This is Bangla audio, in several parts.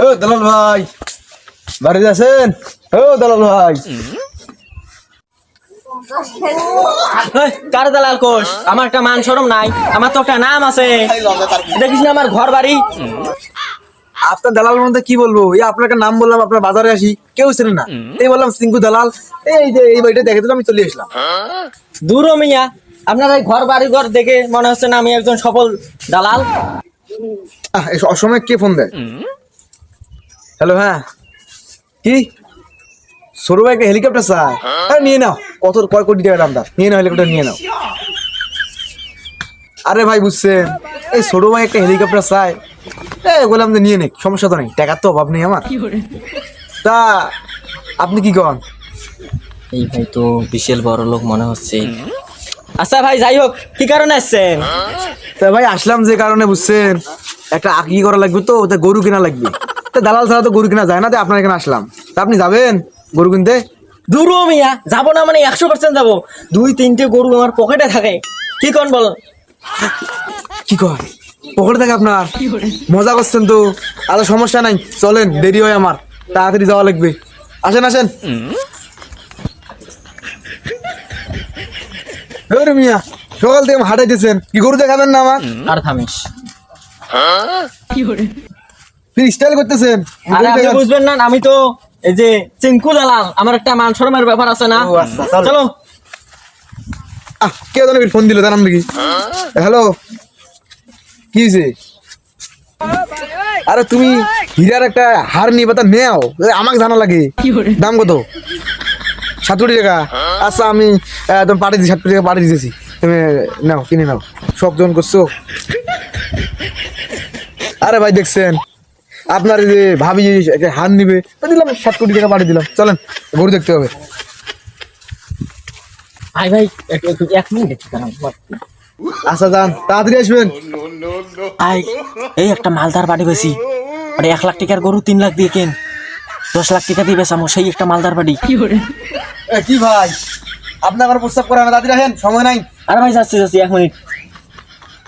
ও দালাল ভাই বাড়িতে আছেন? ও দালাল ভাই কার দালাল কোষ? আমার একটা মান শরম নাই, আমার তো একটা নাম আছে। দেখিস না আমার ঘর বাড়ি। আপনার দালাল মধ্যে কি বলবো, এই আপনাকে নাম বললাম, আপনার বাজারে আসি কেউ চেনে না, এই বললাম সিঙ্কু দালাল, এই যে এই বাড়িটা দেখে দিলাম, আমি চলে আসলাম। দূর মিয়া, আপনার এই ঘর বাড়ি ঘর দেখে মনে হচ্ছে না আমি একজন সফল দালাল। এই অসময়ে কে ফোন দেয়? হ্যালো, হ্যাঁ কি ছোট ভাই একটা হেলিকপ্টার চাই? আরে নিয়ে নাও, কত কয় কোটি টাকা দাম, নিয়ে নাও হেলিকপ্টার নিয়ে নাও। আরে ভাই বুঝছেন, এই ছোট ভাই একটা হেলিকপ্টার চাই, বললাম যে নিয়ে নে, সমস্যা তো নেই, টাকার তো অভাব নেই আমার। তা আপনি কি করেন? এই ভাই তো বিশাল বড় লোক মনে হচ্ছে। আচ্ছা ভাই যাই হোক, কি কারণে আসছেন? তা ভাই আসলাম যে কারণে বুঝছেন, একটা আঁকি করা লাগবে, তো ওটা গরু কেনা লাগবে, তা দালাল ছাড়া তো গরু কেনা যায় না, তাই আপনার এখানে আসলাম। তা আপনি যাবেন গরু কিনতে? দূর মিয়া, যাবো না মানে 100% যাবো। 2-3টে গরু আমার পকেটে থাকে। কি কোন বল? কি কয় পকেটে থাকে আপনার? মজা করছেন তো। আচ্ছা সমস্যা নাই, চলেন, দেরি হয় আমার, তাড়াতাড়ি যাওয়া লাগবে। আসেন আসেন। ওরে মিয়া, সকাল থেকে হাঁটাইতেছেন, কি গরু দেখাবেন না আমার? আর থামিস। ফির স্টাইল করতেছেন। আরে আপনি বুঝবেন না, আমি তো এই যে চিঙ্কু দালাল, আমার একটা মান শরমের ব্যাপার আছে না। ও আচ্ছা, চলো। চলো। কে জানি ফোন দিল, তার নাম দেখি। হ্যালো, কি হয়েছে? আরে তুমি হীরার একটা হার নিবে, তা নেও, আমাকে জানা লাগে। দাম কত? 7 কোটি টাকা। আচ্ছা আমি তুমি পাঠিয়ে দিই, 7 কোটি টাকা পাঠিয়ে দিয়েছি, তুমি নাও, কিনে নাও, সব জন করছো। আরে ভাই দেখছেন, আপনার এই যে ভাবি একটা হার নিবে, তো দিলাম, 7 কোটি টাকা পাঠিয়ে দিলাম। চলেন, গরু দেখতে হবে। ভাই ভাই এক মিনিট দাঁড়ান। আচ্ছা যান, তাড়াতাড়ি আসবেন। ভাই এই একটা মালদার বাড়ি বেশি, মানে 1 লাখ টাকার গরু 3 লাখ দিয়ে কেন, 10 লাখ টাকা দিয়ে বেচামো, সেই একটা মালদার বাড়ি। কি ভাই, আপনার কোনো প্রস্তাব করে না, তাড়াতাড়ি আসেন, সময় নাই। আরে ভাই যাচ্ছি 1 মিনিট।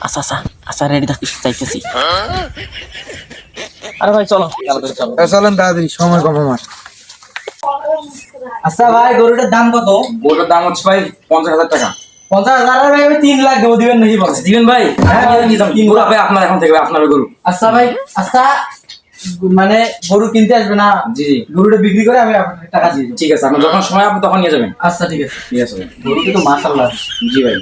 আচ্ছা আচ্ছা আচ্ছা, রেডি থাকিস, চাইতেছি। আরে ভাই চলো চলো। চলেন তাড়াতাড়ি, সময় কম আমার। আচ্ছা ভাই, গরুটার দাম কত? গরুটার দাম হচ্ছে ভাই 50,000 টাকা। 50,000? ভাই আমি 3 লাখ দেবো, দিবেন নাকি বলো? দিবেন ভাই? হ্যাঁ গরু হবে আপনার, এখন থেকে আপনার গরু। আচ্ছা ভাই, আচ্ছা মানে গরু কিনতে আসবে না, জি জি, গরুটা বিক্রি করে আমি আপনাকে টাকা দিয়ে দেবো। ঠিক আছে, আপনার যখন সময় হবে তখন নিয়ে যাবেন। আচ্ছা ঠিক আছে। ঠিক আছে ভাই। গরুটি তো মাশাআল্লাহ। জি ভাই।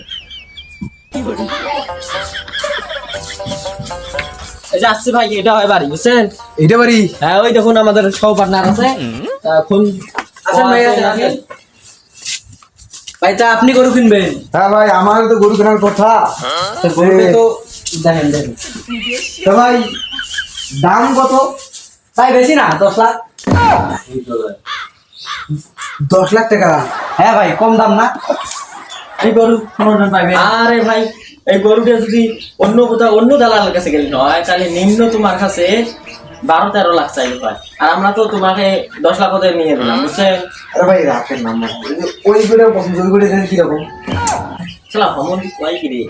এই যে আসছে ভাই, এটা হয় বাড়ি, বুঝছেন? এইটা বাড়ি? হ্যাঁ ওই দেখুন আমাদের সহ পার্টনার আছে। এখন আসেন ভাই, আসেন। ভাই তা আপনি গরু কিনবেন? হ্যাঁ ভাই, আমার তো গরু কেনার কথা। গরুটা তো দেখেন দেখেন। তা ভাই দাম কত? ভাই বেশি না, 10 লাখ। 10 লাখ টাকা? হ্যাঁ ভাই, কম দাম না। এই গরু কোনজন পাইবে? আরে ভাই, এই গরুটা যদি অন্য কোথাও অন্য দালালের কাছে গেলে নয়, তাহলে নিম্ন তোমার কাছে 12-13 লাখ চাইবে ভাই। আর আমরা তো তোমাকে 10 লাখ করে নিয়ে দিলাম, বুঝছেন? আরে ভাই রাখেন না, ওই গরু পছন্দ, ওই গরু কিরকম? চলা ভ্রমণ কয় কি রে?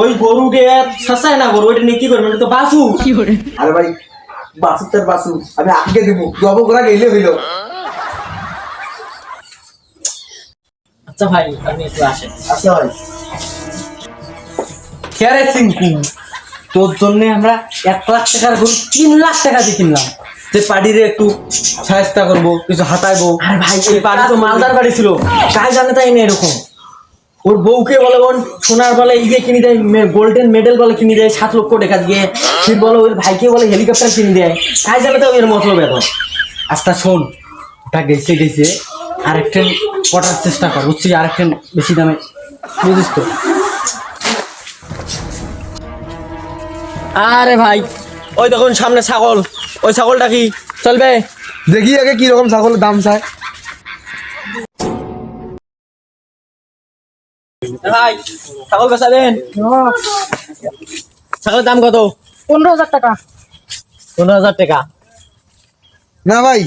ওই গরুটা সাসায় না, গরু ওইটা নিয়ে কি করবে? এটা তো বাসু। আরে ভাই বাসু তার বাসু, আমি আগে দেবো, জব করা গেলে হইল। আচ্ছা ভাই, আপনি একটু আসেন। আচ্ছা ভাই। খেয়ারে সিংকু, তোর জন্য আমরা 1 লাখ টাকার গরু 3 লাখ টাকা দিয়ে কিনলাম, যে পাড়িরে একটু সাহায্য করবো, কিছু হাতাইবো। আরে ভাই এই পাড়ি তো মালদার বাড়ি ছিল, কাজ জানে তাই না এরকম। ওর বউকে বলে বোন সোনার বলে ইয়ে কিনে দেয়, গোল্ডেন মেডেল বলে কিনে দেয় 7 লক্ষ টাকা দিয়ে। ফির বলে ওর ভাইকে বলে হেলিকপ্টার কিনে দেয়, কাজ জানে তো এর মতলব এখন। আচ্ছা শোন, ওটা গেছে গেছে, আরেকটা করার চেষ্টা কর, বুঝছি? আরেকটা বেশি দামে, বুঝিস তো? আরে ভাই ওই দেখুন সামনে ছাগল, ওই ছাগলটা কি চলবে? দেখি আগে কি রকম ছাগলের দাম চায়। ভাই ছাগল বেচাবেন? ছাগলের দাম কত? 15,000 টাকা। 15,000 টাকা? না ভাই,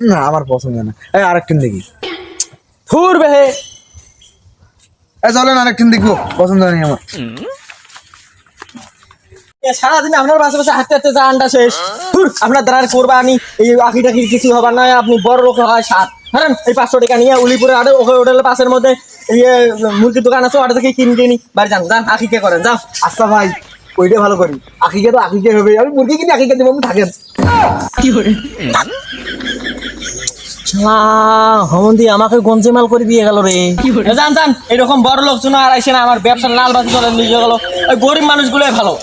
না আমার পছন্দ না, এই আরেকদিন দেখি। ফুর বেহে। চলেন আরেকদিন দেখবো, পছন্দ নেই আমার। সারাদিন আপনার পাশে পাশে হাঁটতে হাঁটতে যা আন্ডা শেষ। ধুর, আপনার দ্বারা কোরবানি এই আখি টাকির কিছু হবার নয়, আপনি বড় লোক হয় সাত ধরেন এই 500 টাকা নিয়ে উলিপুরে আরো ওকে হোটেলের পাশের মধ্যে ইয়ে মুরগির দোকান আছে, ওটা থেকে কিনে নি বাড়ি যান, যান আখিকে করেন যাও। আচ্ছা ভাই ওইটা ভালো করি, আখিকে তো আখিকে হবে, আমি মুরগি কিনে আখিকে দেবো, আপনি থাকেন। হমন্দি আমাকে গঞ্জেমাল করে দিয়ে গেল রে। জান জান এরকম বড় লোকজন আর আইসে না, আমার ব্যবসার লাল বাতি করে নিয়ে গেল। ওই গরিব মানুষগুলোই ভালো।